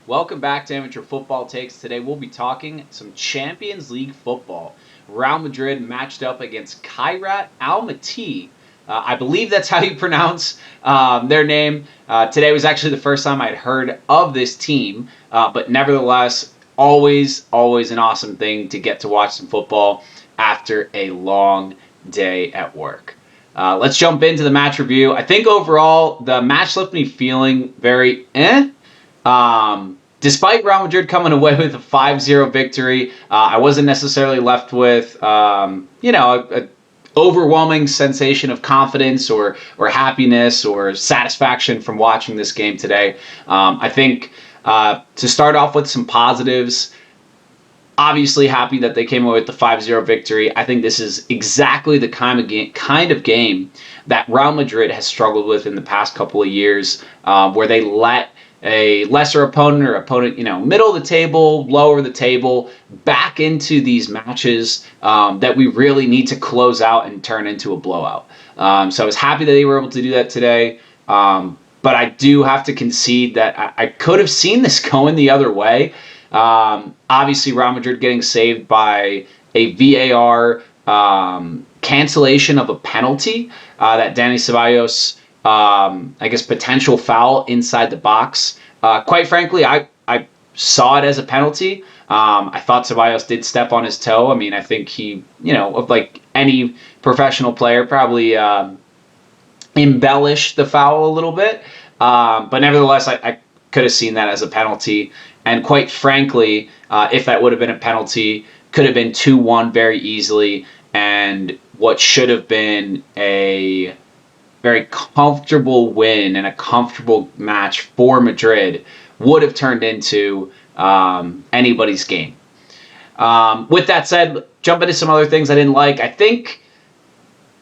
Welcome back to Amateur Football Takes. Today we'll be talking some Champions League football. Real Madrid matched up against Kairat Almaty. I believe that's how you pronounce their name. Today was actually the first time I'd heard of this team, but nevertheless, always an awesome thing to get to watch some football after a long day at work. Let's jump into the match review. I think overall, the match left me feeling very despite Real Madrid coming away with a 5-0 victory, I wasn't necessarily left with, a overwhelming sensation of confidence or happiness or satisfaction from watching this game today. I think to start off with some positives, obviously happy that they came away with the 5-0 victory. I think this is exactly the kind of game that Real Madrid has struggled with in the past couple of years, where they let a lesser opponent or opponent, middle of the table, lower the table, back into these matches that we really need to close out and turn into a blowout. So I was happy that they were able to do that today. But I do have to concede that I could have seen this going the other way. Obviously, Real Madrid getting saved by a VAR cancellation of a penalty that Dani Ceballos, potential foul inside the box. Quite frankly, I saw it as a penalty. I thought Ceballos did step on his toe. I mean, I think he, like any professional player, probably embellished the foul a little bit. But nevertheless, I could have seen that as a penalty. And quite frankly, if that would have been a penalty, could have been 2-1 very easily. And what should have been a very comfortable win and a comfortable match for Madrid would have turned into anybody's game. With that said, jump into some other things I didn't like. I think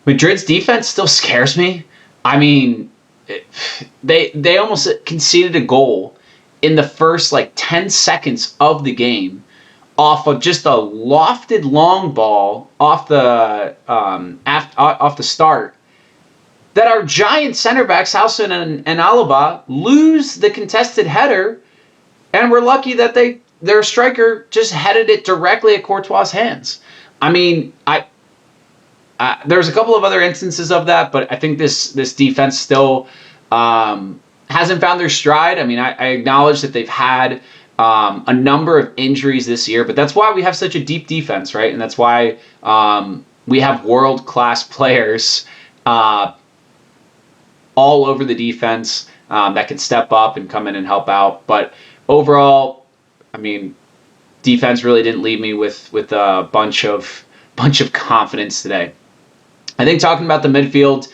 Madrid's defense still scares me. I mean, they almost conceded a goal in the first 10 seconds of the game off of just a lofted long ball off the start, that our giant center backs, Housen and Alaba, lose the contested header, and we're lucky that their striker just headed it directly at Courtois' hands. I mean, there's a couple of other instances of that, but I think this defense still hasn't found their stride. I mean, I acknowledge that they've had a number of injuries this year, but that's why we have such a deep defense, right? And that's why we have world-class players all over the defense that can step up and come in and help out. But overall, I mean, defense really didn't leave me with a bunch of confidence today. I think talking about the midfield,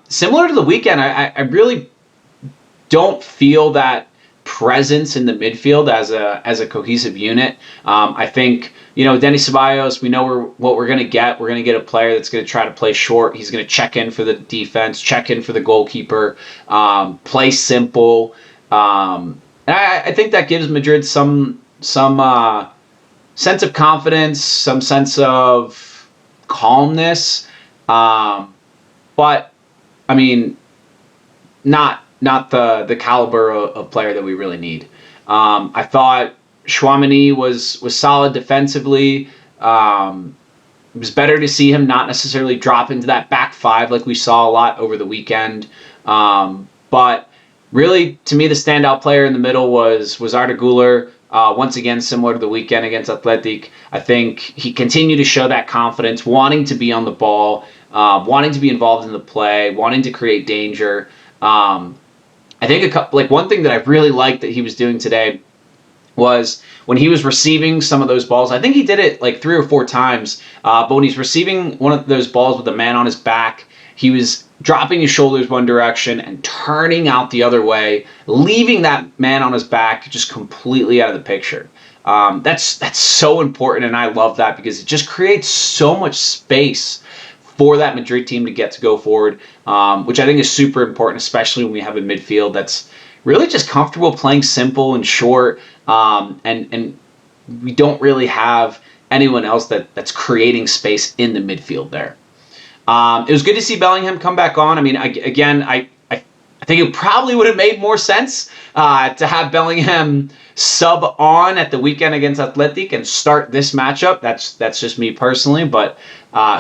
similar to the weekend, I really don't feel that presence in the midfield as a cohesive unit. I think, Dani Ceballos, we know what we're going to get. We're going to get a player that's going to try to play short. He's going to check in for the defense, check in for the goalkeeper, play simple. And I think that gives Madrid some sense of confidence, some sense of calmness. But, I mean, not the caliber of player that we really need. I thought Tchouaméni was solid defensively. It was better to see him not necessarily drop into that back five like we saw a lot over the weekend. But really, to me, the standout player in the middle was Arda Güler. Once again, similar to the weekend against Athletic. I think he continued to show that confidence, wanting to be on the ball, wanting to be involved in the play, wanting to create danger. I think one thing that I really liked that he was doing today was when he was receiving some of those balls. I think he did it 3 or 4 times, but when he's receiving one of those balls with a man on his back, he was dropping his shoulders one direction and turning out the other way, leaving that man on his back just completely out of the picture. That's so important, and I love that because it just creates so much space for that Madrid team to get to go forward, which I think is super important, especially when we have a midfield that's really just comfortable playing simple and short, and we don't really have anyone else that's creating space in the midfield there. It was good to see Bellingham come back on. I mean, I I think it probably would have made more sense to have Bellingham sub on at the weekend against Athletic and start this matchup. That's just me personally, but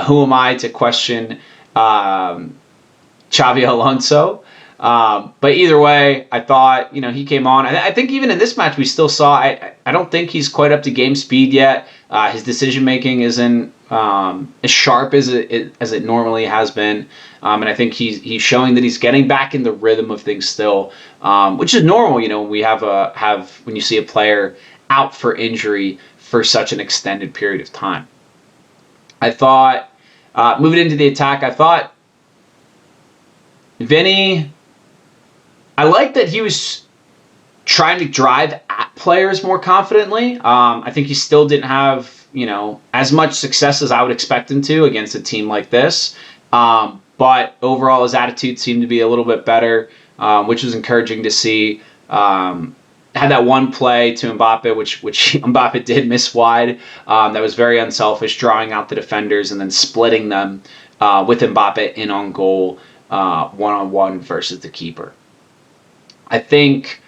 who am I to question Xavi Alonso? But either way, I thought, he came on. I think even in this match, we still saw, I don't think he's quite up to game speed yet. His decision-making isn't as sharp as it normally has been. And I think he's showing that he's getting back in the rhythm of things still, which is normal, when we when you see a player out for injury for such an extended period of time. I thought, moving into the attack, I thought Vinny, I like that he was trying to drive at players more confidently. I think he still didn't have, as much success as I would expect him to against a team like this. But overall, his attitude seemed to be a little bit better, which was encouraging to see. Had that one play to Mbappé, which Mbappé did miss wide. That was very unselfish, drawing out the defenders and then splitting them with Mbappé in on goal, one-on-one versus the keeper. I think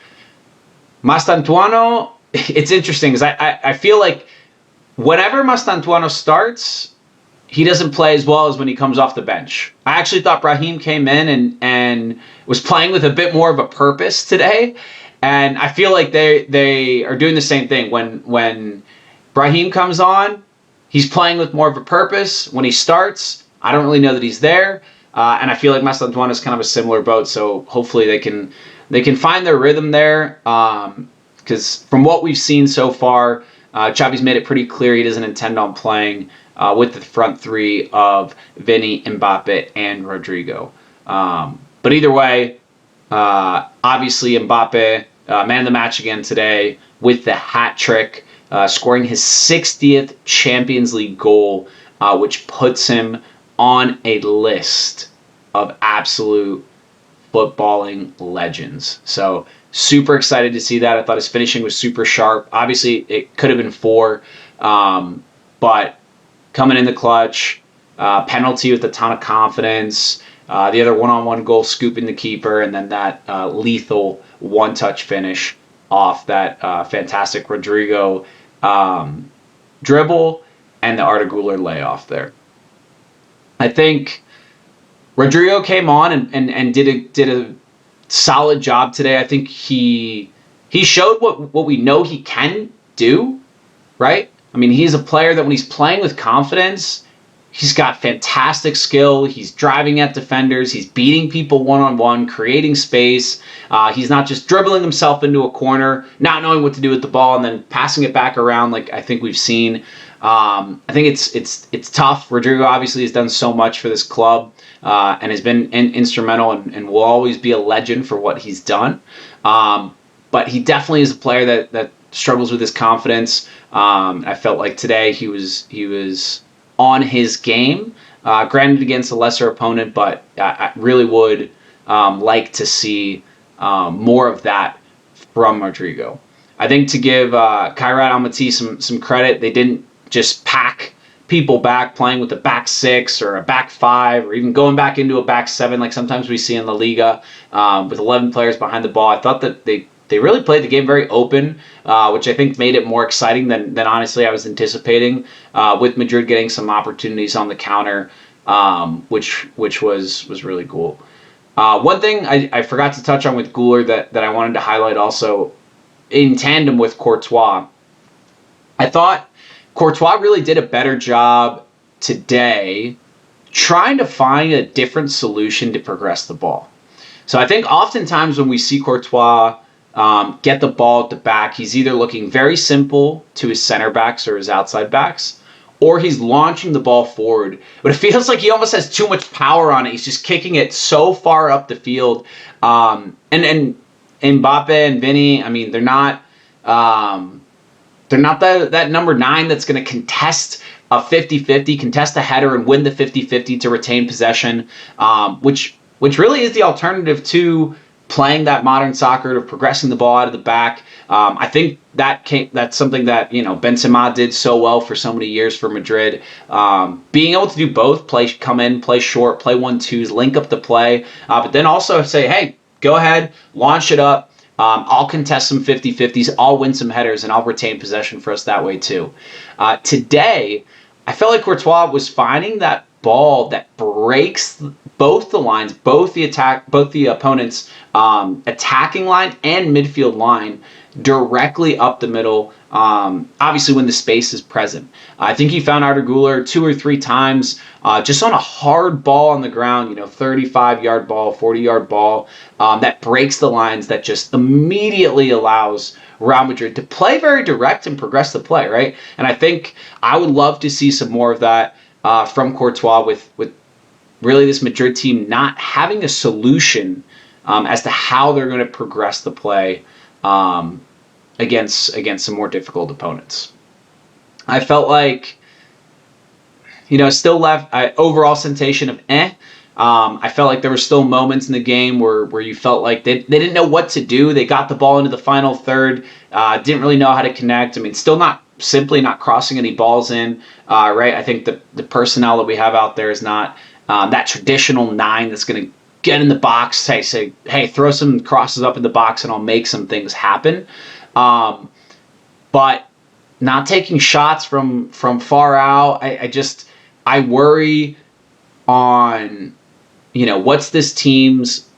Mastantuono, it's interesting because I feel like whenever Mastantuono starts, he doesn't play as well as when he comes off the bench. I actually thought Brahim came in and was playing with a bit more of a purpose today. And I feel like they are doing the same thing. When Brahim comes on, he's playing with more of a purpose. When he starts, I don't really know that he's there. And I feel like Mastantuono is kind of a similar boat. So hopefully they can find their rhythm there. Because from what we've seen so far, Xavi's made it pretty clear he doesn't intend on playing with the front three of Vinny, Mbappe, and Rodrigo. But either way, obviously Mbappe, man of the match again today with the hat trick, scoring his 60th Champions League goal, which puts him on a list of absolute footballing legends. So super excited to see that. I thought his finishing was super sharp. Obviously, it could have been 4, but coming in the clutch, penalty with a ton of confidence, the other one-on-one goal scooping the keeper, and then that lethal one-touch finish off that fantastic Rodrigo dribble and the Arda Güler layoff there. I think Rodrigo came on and did a solid job today. I think he showed what we know he can do, right? I mean, he's a player that when he's playing with confidence, he's got fantastic skill. He's driving at defenders. He's beating people one-on-one, creating space. He's not just dribbling himself into a corner, not knowing what to do with the ball, and then passing it back around like I think we've seen. I think it's tough. Rodrigo obviously has done so much for this club and has been instrumental and will always be a legend for what he's done. But he definitely is a player that struggles with his confidence. I felt like today he was on his game, granted against a lesser opponent, but I really would like to see more of that from Rodrigo. I think to give Kairat Almaty some credit, they didn't just pack people back playing with a back 6 or a back 5 or even going back into a back 7 like sometimes we see in La Liga with 11 players behind the ball. I thought that they really played the game very open, which I think made it more exciting than honestly I was anticipating, with Madrid getting some opportunities on the counter, which was really cool. One thing I forgot to touch on with Güler that I wanted to highlight also in tandem with Courtois, I thought Courtois really did a better job today trying to find a different solution to progress the ball. So I think oftentimes when we see Courtois get the ball at the back, he's either looking very simple to his center backs or his outside backs, or he's launching the ball forward. But it feels like he almost has too much power on it. He's just kicking it so far up the field. And Mbappe and Vinny, I mean, they're not that number 9 that's going to contest a 50-50, contest a header and win the 50-50 to retain possession, which really is the alternative to playing that modern soccer, to progressing the ball out of the back. I think that's something that Benzema did so well for so many years for Madrid. Being able to do both, come in, play short, play 1-2s, link up the play, but then also say, hey, Go ahead, launch it up. I'll contest some 50-50s. I'll win some headers, and I'll retain possession for us that way too. Today, I felt like Courtois was finding that ball that breaks both the lines, both the opponent's attacking line and midfield line directly up the middle. Obviously, when the space is present, I think he found Arda Güler 2 or 3 times just on a hard ball on the ground. 35-yard ball, 40-yard ball that breaks the lines, that just immediately allows Real Madrid to play very direct and progress the play, right? And I think I would love to see some more of that from Courtois with really this Madrid team not having a solution as to how they're going to progress the play against some more difficult opponents. I felt like, still left overall sensation of I felt like there were still moments in the game where you felt like they didn't know what to do. They got the ball into the final third, didn't really know how to connect. I mean, still simply not crossing any balls in, right? I think the personnel that we have out there is not that traditional 9 that's going to get in the box, say, hey, throw some crosses up in the box and I'll make some things happen. But not taking shots from far out, I worry on, what's this team's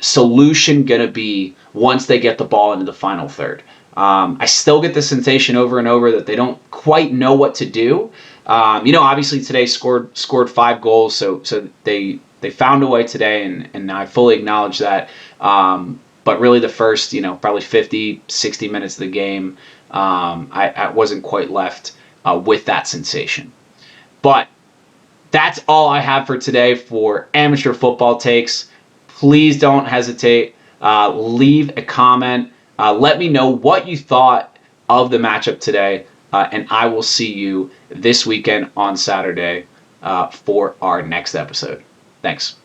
solution going to be once they get the ball into the final third. I still get the sensation over and over that they don't quite know what to do. Obviously today scored 5 goals, so they found a way today, and I fully acknowledge that. But really the first, probably 50, 60 minutes of the game, I wasn't quite left with that sensation. But that's all I have for today for Amateur Football Takes. Please don't hesitate. Leave a comment. Let me know what you thought of the matchup today. And I will see you this weekend on Saturday for our next episode. Thanks.